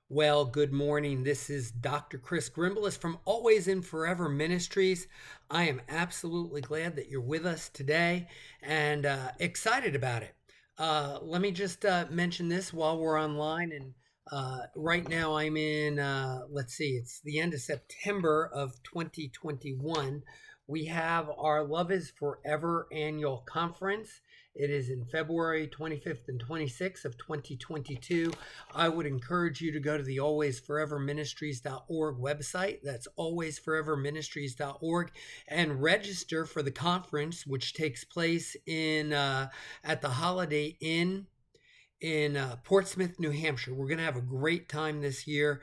Well, good morning. This is Dr. Chris Grimbalist from Always and Forever Ministries. I am absolutely glad that you're with us today and excited about it. Let me just mention this while we're online. And right now I'm in, let's see, it's the end of September of 2021. We have our Love is Forever annual conference. It is in February 25th and 26th of 2022. I would encourage you to go to the alwaysforeverministries.org website. That's alwaysforeverministries.org and register for the conference, which takes place in at the Holiday Inn in Portsmouth, New Hampshire. We're going to have a great time this year.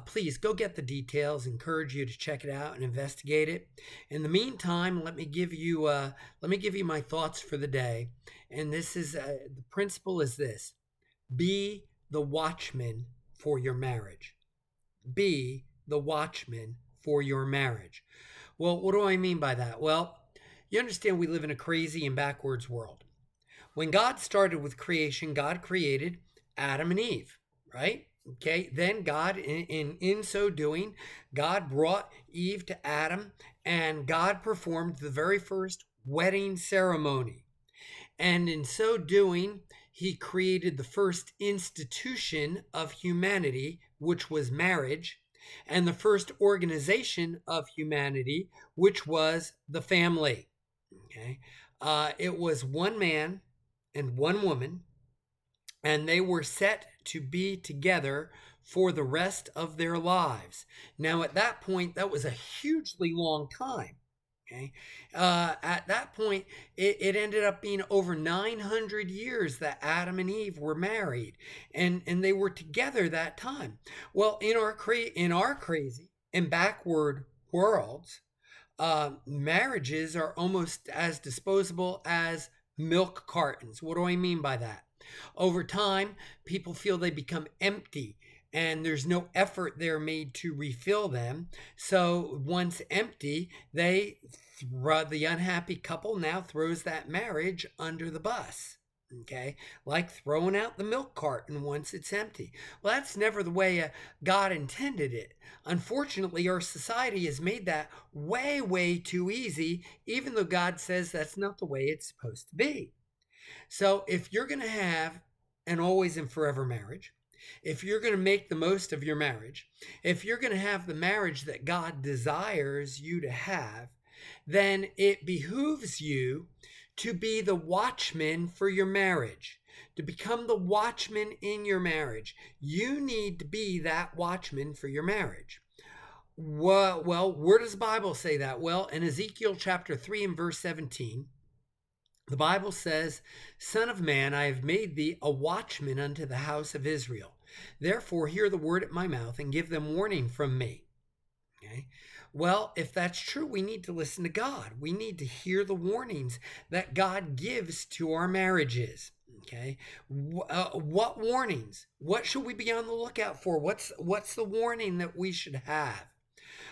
Please go get the details. Encourage you to check it out and investigate it. In the meantime, let me give you my thoughts for the day. And this is the principle is this: be the watchman for your marriage. Be the watchman for your marriage. Well, what do I mean by that? Well, you understand we live in a crazy and backwards world. When God started with creation, God created Adam and Eve, right? Okay, then God, in so doing, God brought Eve to Adam, and God performed the very first wedding ceremony. And in so doing, he created the first institution of humanity, which was marriage, and the first organization of humanity, which was the family. Okay. It was one man and one woman, and they were set to be together for the rest of their lives. Now, at that point, that was a hugely long time. Okay. At that point, it ended up being over 900 years that Adam and Eve were married, and they were together that time. Well, in our crazy and backward worlds, marriages are almost as disposable as milk cartons. What do I mean by that? Over time, people feel they become empty and there's no effort there made to refill them. So once empty, the unhappy couple now throws that marriage under the bus. Okay, like throwing out the milk carton once it's empty. Well, that's never the way God intended it. Unfortunately, our society has made that way, way too easy, even though God says that's not the way it's supposed to be. So if you're going to have an always and forever marriage, if you're going to make the most of your marriage, if you're going to have the marriage that God desires you to have, then it behooves you to be the watchman for your marriage. To become the watchman in your marriage, you need to be that watchman for your marriage. Well, where does the Bible say that? Well, in Ezekiel chapter 3 and verse 17, the Bible says, Son of man, I have made thee a watchman unto the house of Israel. Therefore, hear the word at my mouth and give them warning from me. Okay. Well, if that's true, we need to listen to God. We need to hear the warnings that God gives to our marriages. Okay. What warnings? What should we be on the lookout for? What's the warning that we should have?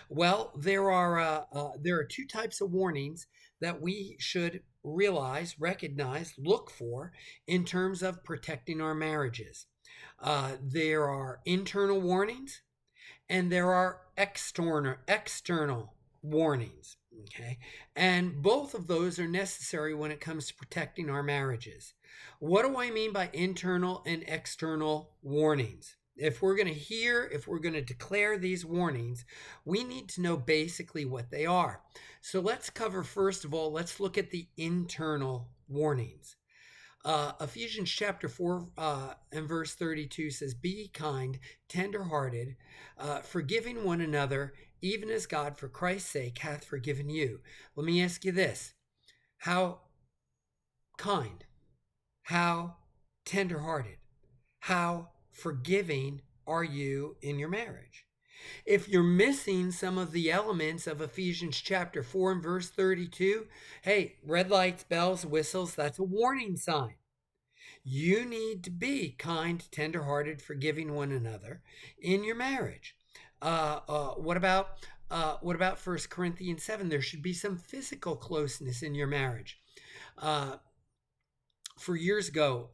Well, there are two types of warnings that we should realize, recognize, look for in terms of protecting our marriages. There are internal warnings and there are external warnings. Okay. And both of those are necessary when it comes to protecting our marriages. What do I mean by internal and external warnings? If we're going to declare these warnings, we need to know basically what they are. So let's cover, first of all, let's look at the internal warnings. Ephesians chapter 4 and verse 32 says, Be kind, tenderhearted, forgiving one another, even as God for Christ's sake hath forgiven you. Let me ask you this. How kind, how tenderhearted, how forgiving are you in your marriage? If you're missing some of the elements of Ephesians chapter 4 and verse 32, hey, red lights, bells, whistles, that's a warning sign. You need to be kind, tenderhearted, forgiving one another in your marriage. What about 1 Corinthians 7? There should be some physical closeness in your marriage. For years ago,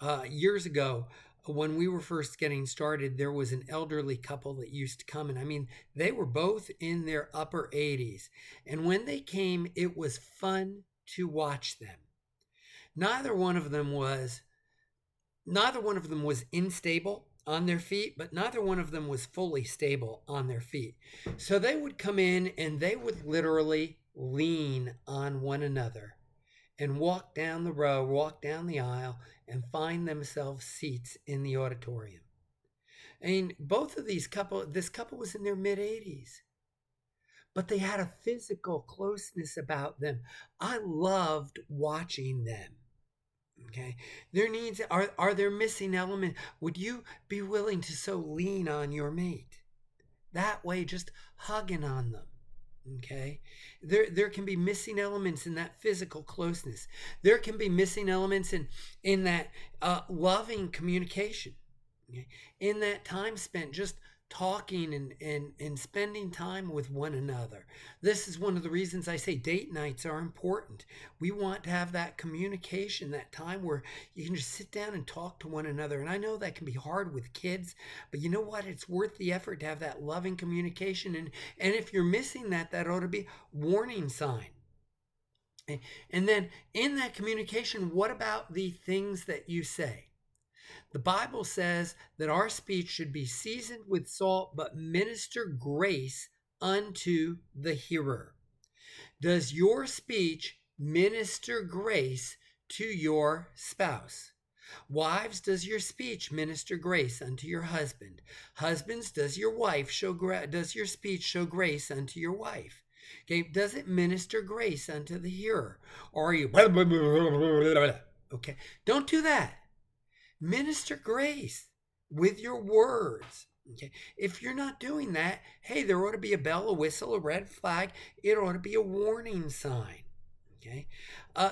when we were first getting started, there was an elderly couple that used to come. And I mean, they were both in their upper 80s. And when they came, it was fun to watch them. Neither one of them was neither one of them was unstable on their feet, but neither one of them was fully stable on their feet. So they would come in and they would literally lean on one another and walk down the row, walk down the aisle, and find themselves seats in the auditorium. I mean, this couple was in their mid 80s, but they had a physical closeness about them. I loved watching them. Okay. Their needs are there missing elements? Would you be willing to so lean on your mate? That way, just hugging on them. Okay. There can be missing elements in that physical closeness. There can be missing elements in that loving communication. Okay? In that time spent just talking and spending time with one another. This is one of the reasons I say date nights are important. We want to have that communication, that time where you can just sit down and talk to one another. And I know that can be hard with kids, but you know what? It's worth the effort to have that loving communication. And if you're missing that, that ought to be a warning sign. And then in that communication, what about the things that you say? The Bible says that our speech should be seasoned with salt, but minister grace unto the hearer. Does your speech minister grace to your spouse? Wives, does your speech minister grace unto your husband? Husbands, does your speech show grace unto your wife? Okay, does it minister grace unto the hearer? Or are you okay? Don't do that. Minister grace with your words. Okay. If you're not doing that, hey, there ought to be a bell, a whistle, a red flag. It ought to be a warning sign. Okay.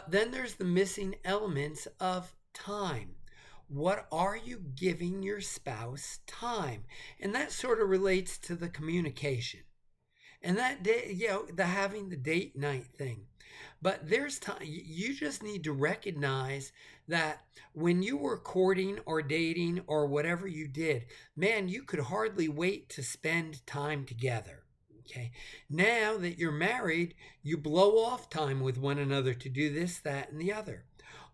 Then there's the missing elements of time. What are you giving your spouse time? And that sort of relates to the communication. And that day, the having the date night thing. But there's time, you just need to recognize that when you were courting or dating or whatever you did, man, you could hardly wait to spend time together. Okay. Now that you're married, you blow off time with one another to do this, that, and the other.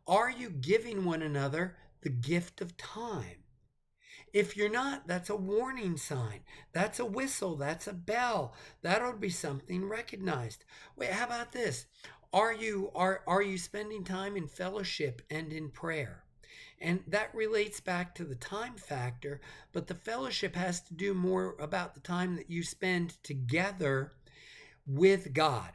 Are you giving one another the gift of time? If you're not, that's a warning sign. That's a whistle. That's a bell. That ought to be something recognized. Wait, how about this? Are you spending time in fellowship and in prayer? And that relates back to the time factor, but the fellowship has to do more about the time that you spend together with God.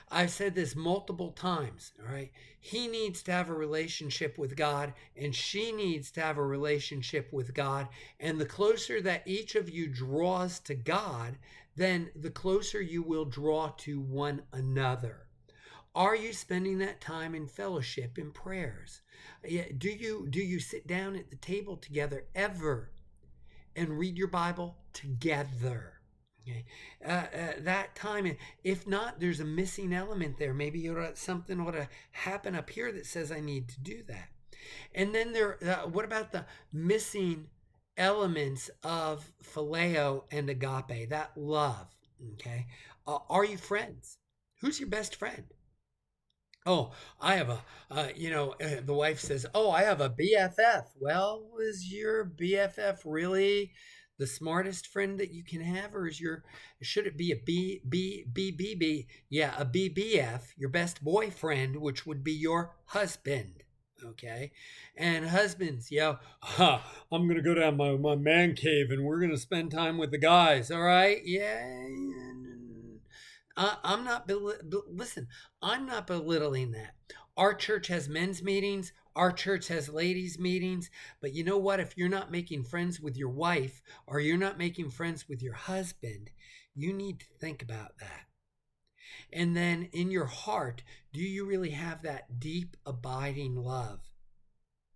I've said this multiple times, all right? He needs to have a relationship with God, and she needs to have a relationship with God. And the closer that each of you draws to God, then the closer you will draw to one another. Are you spending that time in fellowship, in prayers? Do you sit down at the table together ever and read your Bible together? Okay. That time, if not, there's a missing element there. Maybe something ought to happen up here that says I need to do that. And then what about the missing elements of phileo and agape, that love? Okay. Are you friends? Who's your best friend? Oh, I have the wife says, "Oh, I have a BFF." Well, is your BFF really the smartest friend that you can have, or should it be a BBB? Yeah, a BBF, your best boyfriend, which would be your husband. Okay, and husbands, I'm gonna go down my man cave and we're gonna spend time with the guys. All right, yeah. I'm not listen. I'm not belittling that. Our church has men's meetings. Our church has ladies' meetings. But you know what? If you're not making friends with your wife or you're not making friends with your husband, you need to think about that. And then in your heart, do you really have that deep, abiding love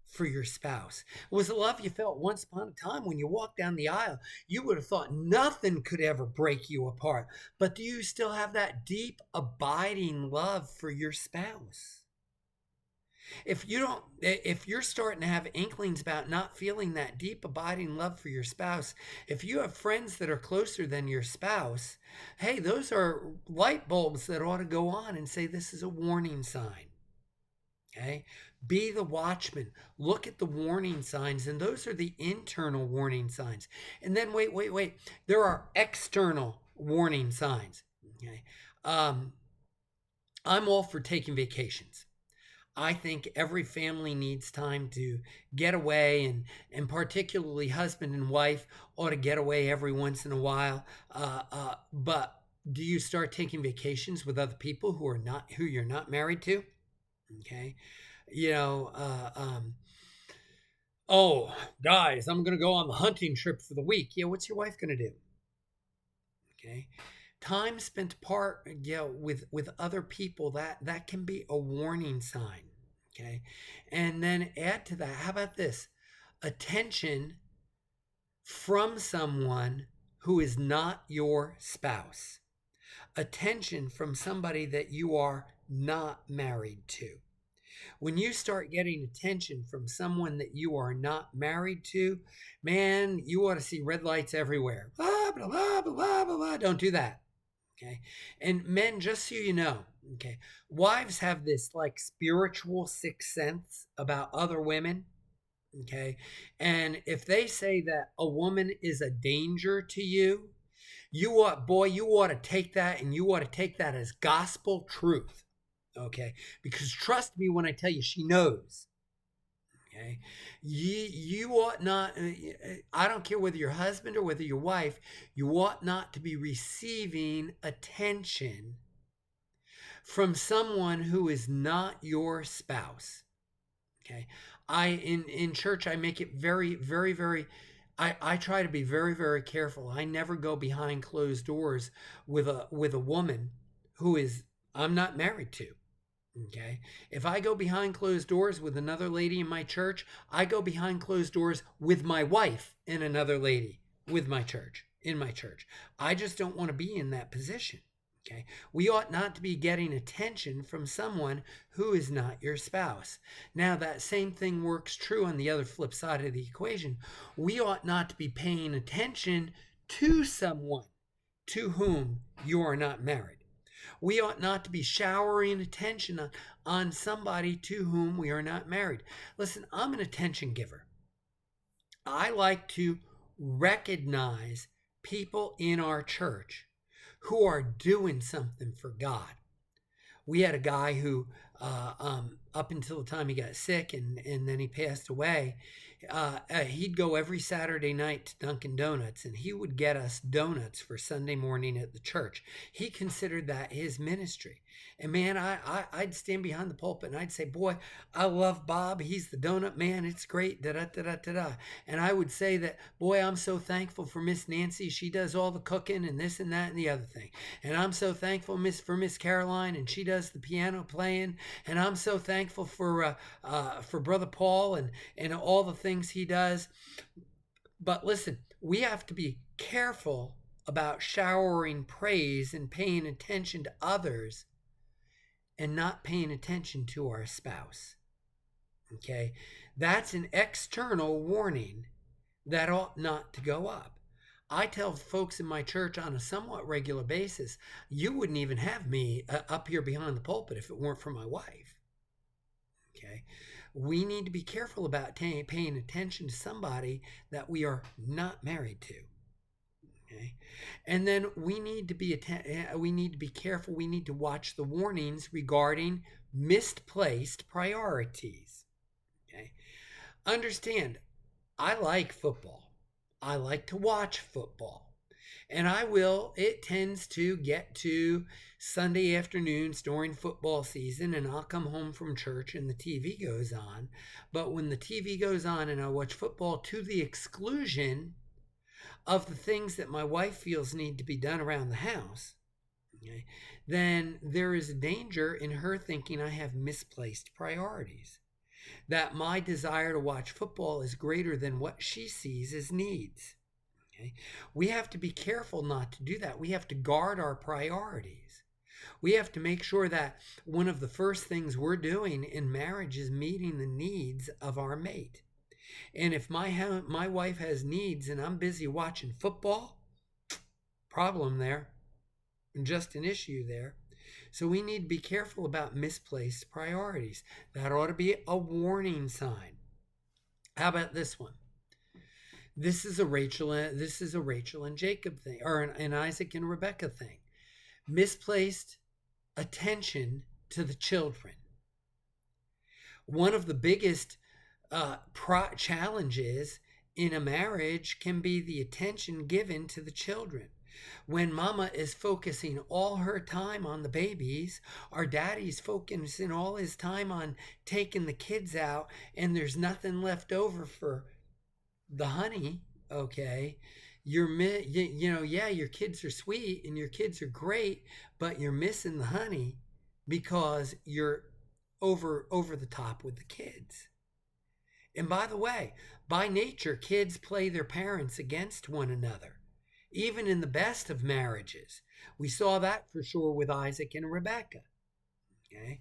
for your spouse? It was the love you felt once upon a time when you walked down the aisle. You would have thought nothing could ever break you apart. But do you still have that deep, abiding love for your spouse? If you're starting to have inklings about not feeling that deep abiding love for your spouse, if you have friends that are closer than your spouse, hey, those are light bulbs that ought to go on and say this is a warning sign. Okay? Be the watchman. Look at the warning signs, and those are the internal warning signs. And then wait. There are external warning signs. Okay? Um, I'm all for taking vacations. I think every family needs time to get away, and particularly husband and wife ought to get away every once in a while. But do you start taking vacations with other people who you're not married to? Okay, you know, oh, guys, I'm gonna go on the hunting trip for the week. Yeah, what's your wife gonna do? Okay, time spent apart, with other people, that can be a warning sign. Okay, and then add to that, how about this? Attention from someone who is not your spouse. Attention from somebody that you are not married to. When you start getting attention from someone that you are not married to, man, you ought to see red lights everywhere. Blah, blah, blah, blah, blah, blah, blah. Don't do that. Okay. And men, just so you know, okay, wives have this like spiritual sixth sense about other women. Okay. And if they say that a woman is a danger to you, you ought to take that, and you ought to take that as gospel truth. Okay. Because trust me when I tell you, she knows. Okay. You ought not, I don't care whether your husband or whether your wife, you ought not to be receiving attention from someone who is not your spouse. Okay. In church, I make it very, I try to be very careful. I never go behind closed doors with a woman who is I'm not married to. Okay. If I go behind closed doors with another lady in my church, I go behind closed doors with my wife and another lady in my church. I just don't want to be in that position. Okay. We ought not to be getting attention from someone who is not your spouse. Now, that same thing works true on the other flip side of the equation. We ought not to be paying attention to someone to whom you are not married. We ought not to be showering attention on somebody to whom we are not married. Listen, I'm an attention giver. I like to recognize people in our church who are doing something for God. We had a guy who, up until the time he got sick and then he passed away, he'd go every Saturday night to Dunkin' Donuts, and he would get us donuts for Sunday morning at the church. He considered that his ministry. And man, I'd stand behind the pulpit and I'd say, boy, I love Bob. He's the donut man. It's great. Da da da da da da. And I would say that, boy, I'm so thankful for Miss Nancy. She does all the cooking and this and that and the other thing. And I'm so thankful for Miss Caroline, and she does the piano playing. And I'm so thankful for Brother Paul and all the things he does. But listen, we have to be careful about showering praise and paying attention to others and not paying attention to our spouse. Okay? That's an external warning that ought not to go up. I tell folks in my church on a somewhat regular basis, you wouldn't even have me up here behind the pulpit if it weren't for my wife. Okay? We need to be careful about paying attention to somebody that we are not married to. Okay? And then we need to be careful. We need to watch the warnings regarding misplaced priorities. Okay? Understand, I like football. I like to watch football. And it tends to get to Sunday afternoons during football season, and I'll come home from church and the TV goes on. But when the TV goes on and I watch football to the exclusion of the things that my wife feels need to be done around the house, okay, then there is a danger in her thinking I have misplaced priorities. That my desire to watch football is greater than what she sees as needs. Okay? We have to be careful not to do that. We have to guard our priorities. We have to make sure that one of the first things we're doing in marriage is meeting the needs of our mate. And if my wife has needs and I'm busy watching football, problem there, and just an issue there. So we need to be careful about misplaced priorities. That ought to be a warning sign. How about this one? This is a Rachel and Jacob thing, or an Isaac and Rebecca thing. Misplaced attention to the children. One of the biggest challenges in a marriage can be the attention given to the children. When mama is focusing all her time on the babies, our daddy's focusing all his time on taking the kids out, and there's nothing left over for the honey, okay? Yeah, your kids are sweet and your kids are great, but you're missing the honey because you're over the top with the kids. And by the way, by nature, kids play their parents against one another, even in the best of marriages. We saw that for sure with Isaac and Rebecca. Okay,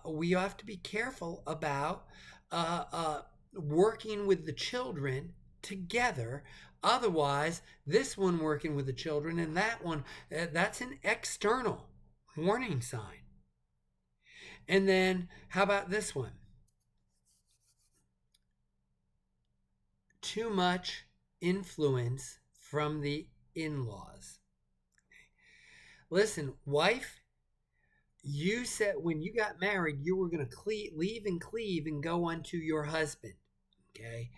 we have to be careful about working with the children together. Otherwise, this one working with the children and that one, that's an external warning sign. And then, how about this one? Too much influence from the in-laws. Listen, wife, you said when you got married, you were going to leave and cleave and go unto your husband. Okay?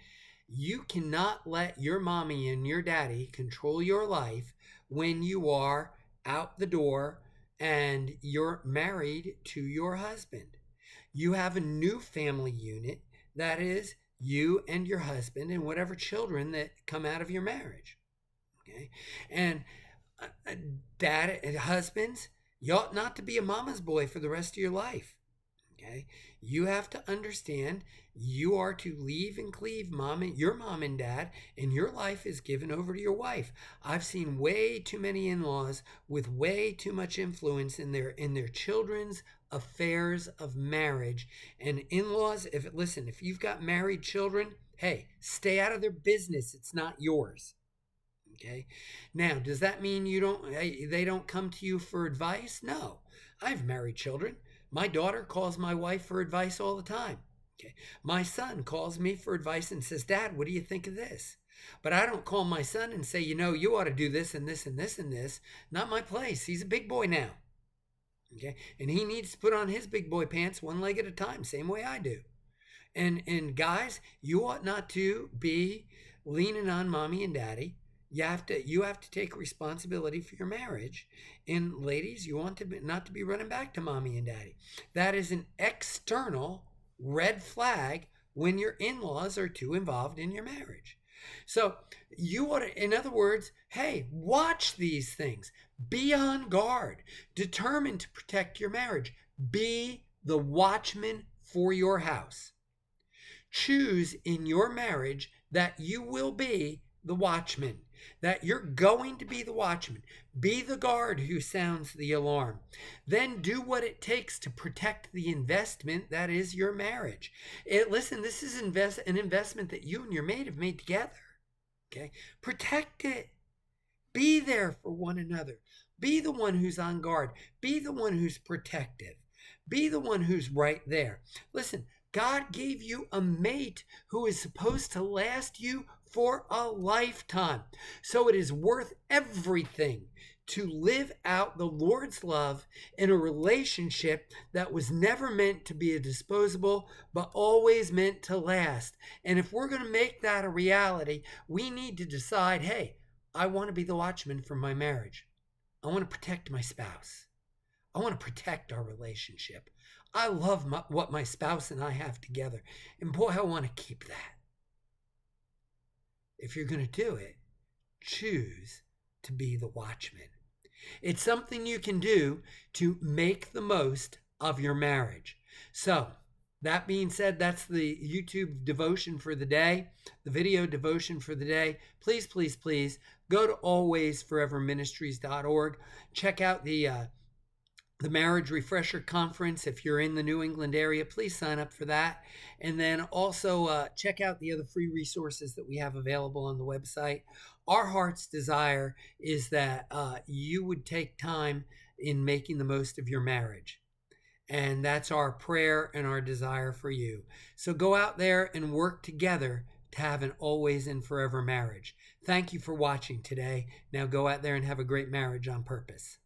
You cannot let your mommy and your daddy control your life when you are out the door and you're married to your husband. You have a new family unit, that is you and your husband and whatever children that come out of your marriage. Okay? And husbands, you ought not to be a mama's boy for the rest of your life. Okay? You have to understand you are to leave and cleave your mom and dad, and your life is given over to your wife. I've seen way too many in-laws with way too much influence in their children's affairs of marriage. And in-laws, if you've got married children, hey, stay out of their business. It's not yours. Okay. Now, does that mean they don't come to you for advice? No. I have married children. My daughter calls my wife for advice all the time. Okay. My son calls me for advice and says, Dad, what do you think of this? But I don't call my son and say, you ought to do this and this and this and this. Not my place. He's a big boy now. Okay. And he needs to put on his big boy pants one leg at a time, same way I do. And guys, you ought not to be leaning on mommy and daddy. You have to take responsibility for your marriage. And ladies, you want not to be running back to mommy and daddy. That is an external red flag when your in-laws are too involved in your marriage. So you ought to, in other words, hey, watch these things. Be on guard. Determined to protect your marriage. Be the watchman for your house. Choose in your marriage that you will be the watchman, that you're going to be the watchman. Be the guard who sounds the alarm. Then do what it takes to protect the investment that is your marriage. Listen, this is an investment that you and your mate have made together. Okay? Protect it. Be there for one another. Be the one who's on guard. Be the one who's protective. Be the one who's right there. Listen, God gave you a mate who is supposed to last you for a lifetime. So it is worth everything to live out the Lord's love in a relationship that was never meant to be a disposable, but always meant to last. And if we're going to make that a reality, we need to decide, hey, I want to be the watchman for my marriage. I want to protect my spouse. I want to protect our relationship. I love what my spouse and I have together. And boy, I want to keep that. If you're going to do it, choose to be the watchman. It's something you can do to make the most of your marriage. So, that being said, that's the YouTube devotion for the day, the video devotion for the day. Please, please, please go to alwaysforeverministries.org. Check out the the Marriage Refresher Conference. If you're in the New England area, please sign up for that. And then also check out the other free resources that we have available on the website. Our heart's desire is that you would take time in making the most of your marriage. And that's our prayer and our desire for you. So go out there and work together to have an always and forever marriage. Thank you for watching today. Now go out there and have a great marriage on purpose.